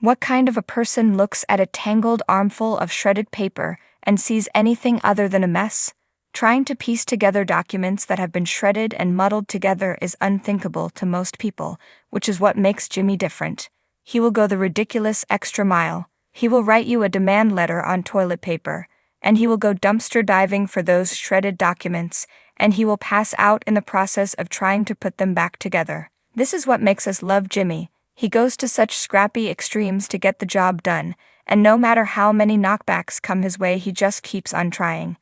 What kind of a person looks at a tangled armful of shredded paper and sees anything other than a mess? Trying to piece together documents that have been shredded and muddled together is unthinkable to most people, which is what makes Jimmy different. He will go the ridiculous extra mile. He will write you a demand letter on toilet paper, and he will go dumpster diving for those shredded documents, and he will pass out in the process of trying to put them back together. This is what makes us love Jimmy. He goes to such scrappy extremes to get the job done, and no matter how many knockbacks come his way, he just keeps on trying.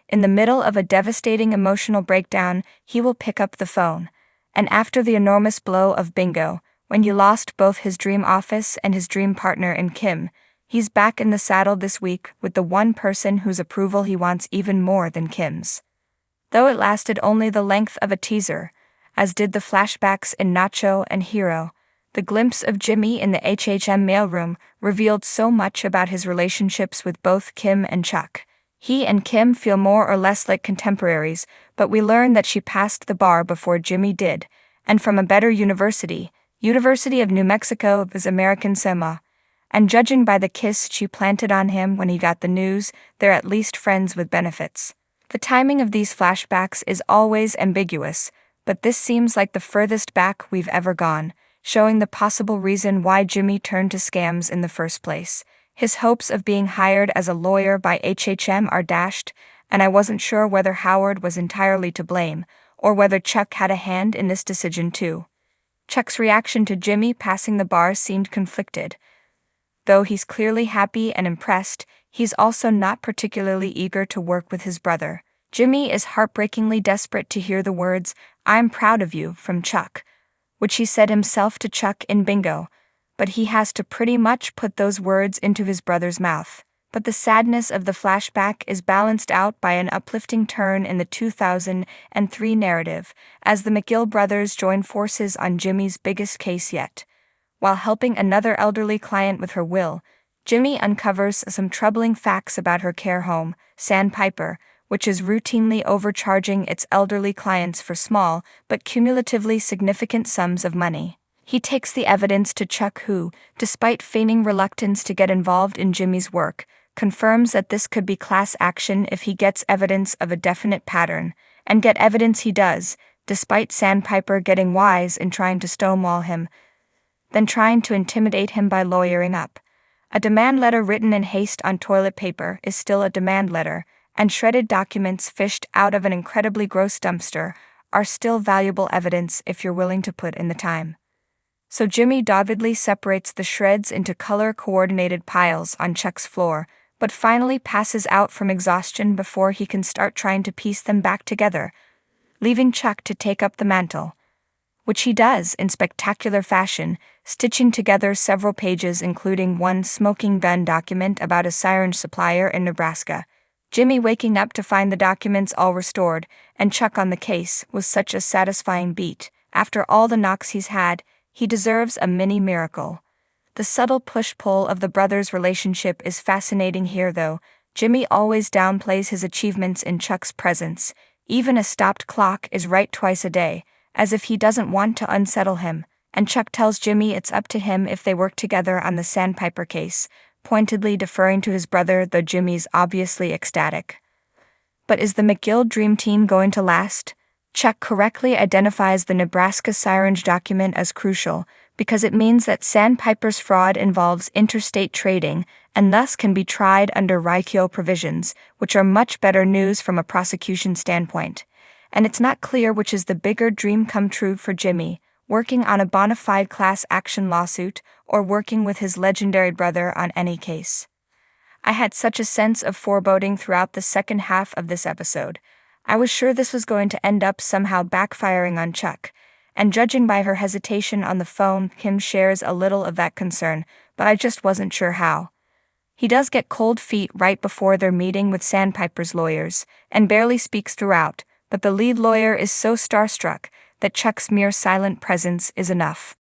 In the middle of a devastating emotional breakdown, he will pick up the phone. And after the enormous blow of bingo, when he lost both his dream office and his dream partner in Kim, he's back in the saddle this week with the one person whose approval he wants even more than Kim's. Though it lasted only the length of a teaser, as did the flashbacks in Nacho and Hero, the glimpse of Jimmy in the HHM mailroom revealed so much about his relationships with both Kim and Chuck. He and Kim feel more or less like contemporaries, but we learn that she passed the bar before Jimmy did, and from a better university, University of New Mexico is American SEMA, and judging by the kiss she planted on him when he got the news, they're at least friends with benefits. The timing of these flashbacks is always ambiguous, but this seems like the furthest back we've ever gone, showing the possible reason why Jimmy turned to scams in the first place. His hopes of being hired as a lawyer by HHM are dashed, and I wasn't sure whether Howard was entirely to blame, or whether Chuck had a hand in this decision too. Chuck's reaction to Jimmy passing the bar seemed conflicted. Though he's clearly happy and impressed, he's also not particularly eager to work with his brother. Jimmy is heartbreakingly desperate to hear the words, "I'm proud of you," from Chuck, which he said himself to Chuck in bingo, but he has to pretty much put those words into his brother's mouth. But the sadness of the flashback is balanced out by an uplifting turn in the 2003 narrative, as the McGill brothers join forces on Jimmy's biggest case yet. While helping another elderly client with her will, Jimmy uncovers some troubling facts about her care home, Sandpiper, which is routinely overcharging its elderly clients for small but cumulatively significant sums of money. He takes the evidence to Chuck, who, despite feigning reluctance to get involved in Jimmy's work, confirms that this could be class action if he gets evidence of a definite pattern, and get evidence he does, despite Sandpiper getting wise in trying to stonewall him, then trying to intimidate him by lawyering up. A demand letter written in haste on toilet paper is still a demand letter, and shredded documents fished out of an incredibly gross dumpster are still valuable evidence if you're willing to put in the time. So Jimmy doggedly separates the shreds into color-coordinated piles on Chuck's floor, but finally passes out from exhaustion before he can start trying to piece them back together, leaving Chuck to take up the mantle, which he does in spectacular fashion, stitching together several pages including one smoking gun document about a syringe supplier in Nebraska. Jimmy waking up to find the documents all restored, and Chuck on the case, was such a satisfying beat. After all the knocks he's had, he deserves a mini miracle. The subtle push-pull of the brothers' relationship is fascinating here though. Jimmy always downplays his achievements in Chuck's presence. Even a stopped clock is right twice a day, as if he doesn't want to unsettle him, and Chuck tells Jimmy it's up to him if they work together on the Sandpiper case, pointedly deferring to his brother, though Jimmy's obviously ecstatic. But is the McGill dream team going to last? Chuck correctly identifies the Nebraska syringe document as crucial, because it means that Sandpiper's fraud involves interstate trading, and thus can be tried under RICO provisions, which are much better news from a prosecution standpoint. And it's not clear which is the bigger dream come true for Jimmy, working on a bona fide class action lawsuit, or working with his legendary brother on any case. I had such a sense of foreboding throughout the second half of this episode. I was sure this was going to end up somehow backfiring on Chuck, and judging by her hesitation on the phone, Kim shares a little of that concern, but I just wasn't sure how. He does get cold feet right before their meeting with Sandpiper's lawyers, and barely speaks throughout, but the lead lawyer is so starstruck that Chuck's mere silent presence is enough.